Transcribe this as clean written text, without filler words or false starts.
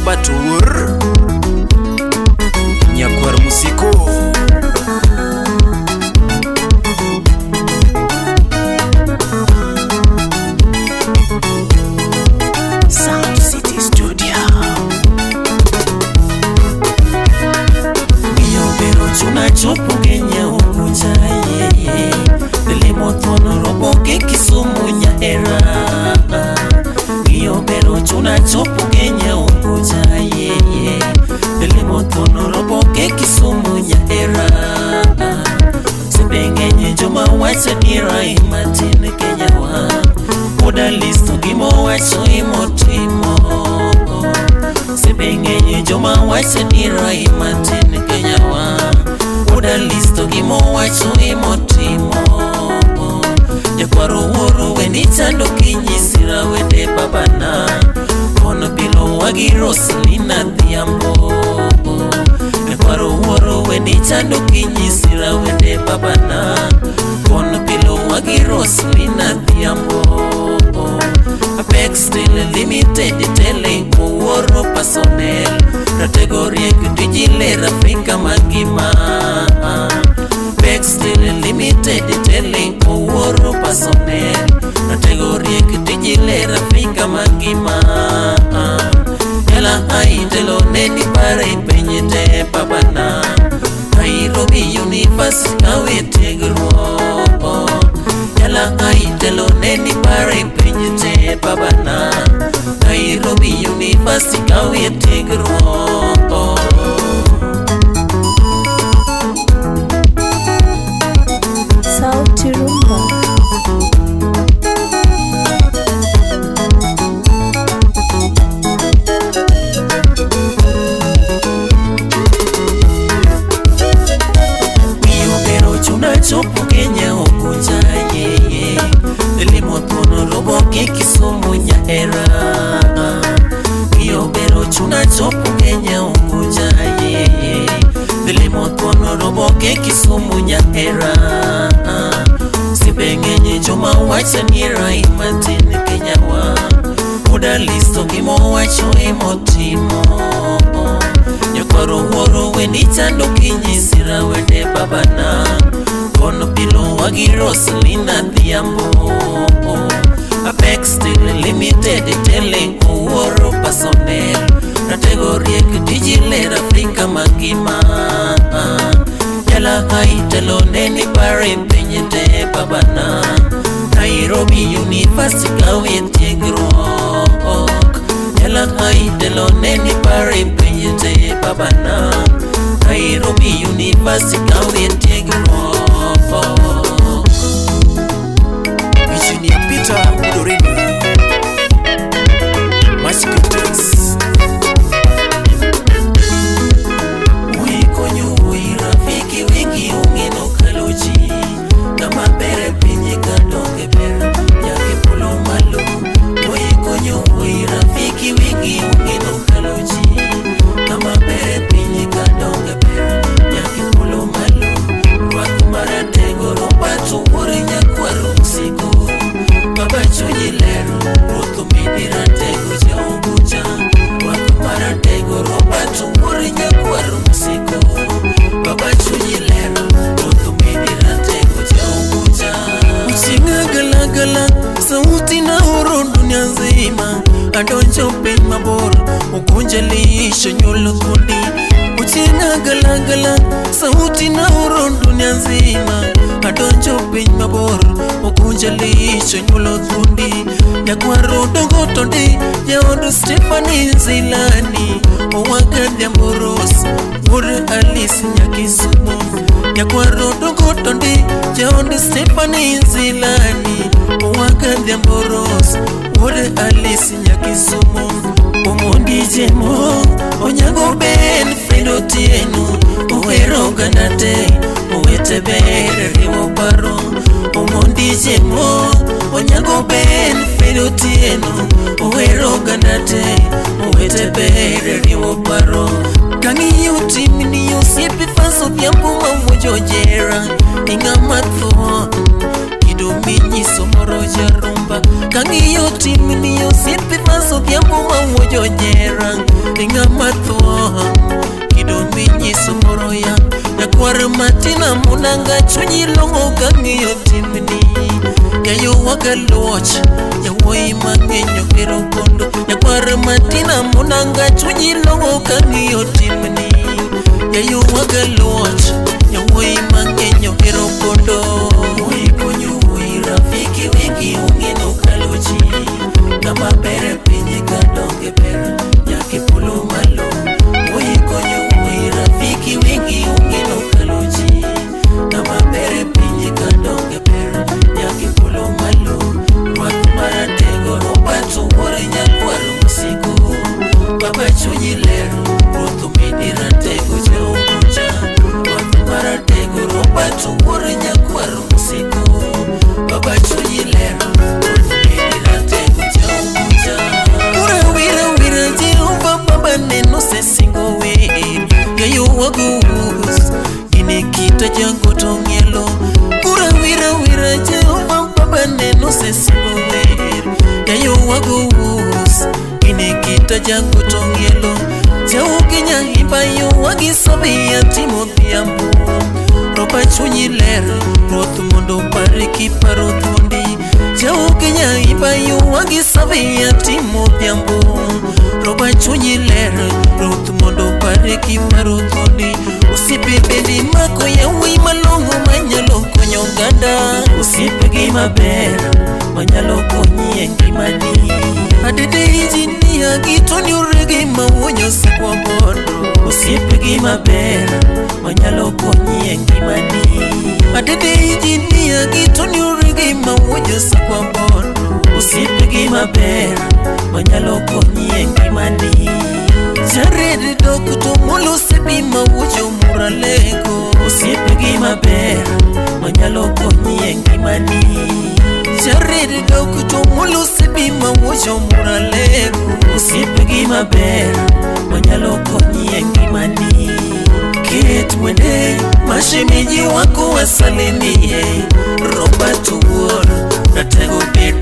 Batur Nyakwar Musiko Sound City Studio Mio bero chuna chopo Kenya ukuja Delimo tono robo ke Kisumu Nyaera Mio bero chuna chopo Kenya ukuja Delimo tono robo ke Kisumu Nyaera Sipengenye joma wacha dira imatine Kenya wa Oda listo gimo wacho imotimo Sipengenye joma wacha dira imatine Kenya wa Oda listo gimo wacho imotimo Jakwaro woro wenitando kinyisira wende babana Kono bilo wagi Rosalina Dhiambo Jakwaro woro wenitando kinyisira wende babana Kono bilo wagi Rosalina Dhiambo Apex still limited telling woro personnel Kategorie kutijile Afrika magima Apex still limited telling woro personnel Kategorie kutijile Afrika magima Yala aitelo neni pare penyete babana Nairobi University kawetegro Yala aitelo neni pare penyete babana Nairobi University kawetegro Sauti Rumba Chopo Kenya ukuja Delimo tono robo ke Kisumu Nyaera Mio bero chuna chopo Kenya ukuja Delimo tono robo ke Kisumu Nyaera Sipengenye joma wacha nira imatine Kenya wa Oda listo gimo wacho imotimo Nyakwaro woro wenitando kinyisira wende babana Kono bilo wagi Rosalina Dhiambo Apex still limited telling woro personnel Kategorie kutijile Afrika magima Yala haitelo neni pare penyete babana Nairobi University kawetegro Yala haitelo neni pare penyete babana Nairobi University kawetegro Engineer Peter Udorini Masquerades Wikonyo rafiki wengi ungeno kaloji Kama bere pinye kadonge bere Yake polo malo Wikonyo rafiki wengi ungeno kaloji Kama bere pinye kadonge bere Yake polo malo Wakumara tego robato Wore Nyakwar Musiko Baba chonyilero Roto midira tego jauguja Wakumara tego robato Wore Nyakwar Musiko Baba chonyilero Roto midira tego jauguja Uchinga gala gala Sauti na horo dunia nzima Adonjo pin mabor Ukunjalisho nyolo kundi Uchinga gala gala Sauti na horo dunia nzima Adonjo pin mabor Ukunjalisho nyolo kundi Nyakwaro dongo tondi Yaondo Stephanie Zilani Owagadi Amboros Wore Alice Nyakisumu Nyakwaro dongo tondi Yaondo Stephanie Zilani Owagadi Amboros Wore Alice Nyakisumu Omondi jemo Onyago ben Fedo tienu Owero ganate Owete bere riwo paro Omondi jemo Onyago ben Fedo tienu Owero ganate Owete bere riwo paro Kangi yuti mini yusipi faso Thiambo mamujojera Inga matho Kido minyi somoro jarumba Kangi yuti mini yusipi faso Thiambo mamujojera Inga mathuon kido minyiso moro ya Nyakwar matina munanga chunyi longo kang'iyo timni Keyo waga luoch Yawoi mang'enyo kero kondo Nyakwar matina munanga chunyi longo kang'iyo timni Keyo waga luoch Yawoi mang'enyo kero kondo Woi konyo woi rafiki wengi ungino kalochi Kama bere pinye kadonge bere Nyake polo malo Woi konyo woi rafiki wengi ungino kalochi Kama bere pinye kadonge bere Nyake polo malo Rwak maratego robatu wore nyakwar musiko Baba chunyi lero Roto midi ratego jao kucha Rwak maratego robatu wore nyakwar musiko Baba chunyi lero Roto midi ratego jao kucha Wira Jehova baba neno se singo we Gayo wagus Gine kita jango tongelo Wira Jehova baba neno se singo we Gayo wagus Gine kita jango tongelo Jau kenya ibayo wagisobi ya timo dhiambo Roba chunyi lero Roth mondo pariki paro thundi Jau kenya ibayo wagisobi ya timo dhiambo Roba chunyi lero Roth mondo pariki paro thundi Usipe bendi mako ya wii malongo manyalo konyo ganda Usipe gima ber manyalo konyi engimani Adede injinia gitoni uregi mawonyo sikwa bondo Usipe gima ber manyalo konyi engimani Adede injinia gitoni uregi mawonyo sikwa bondo Usipe gima ber manyalo konyi engimani Jared dokto molo sebi mawujo muraleko Usipe gima ber manyalo konyi engimani Jared dokto molo sebi mawujo muraleko Usipe gima ber manyalo konyi engimani Ket mwende mashemeji wako wasalimie Roba tuwor ratego bed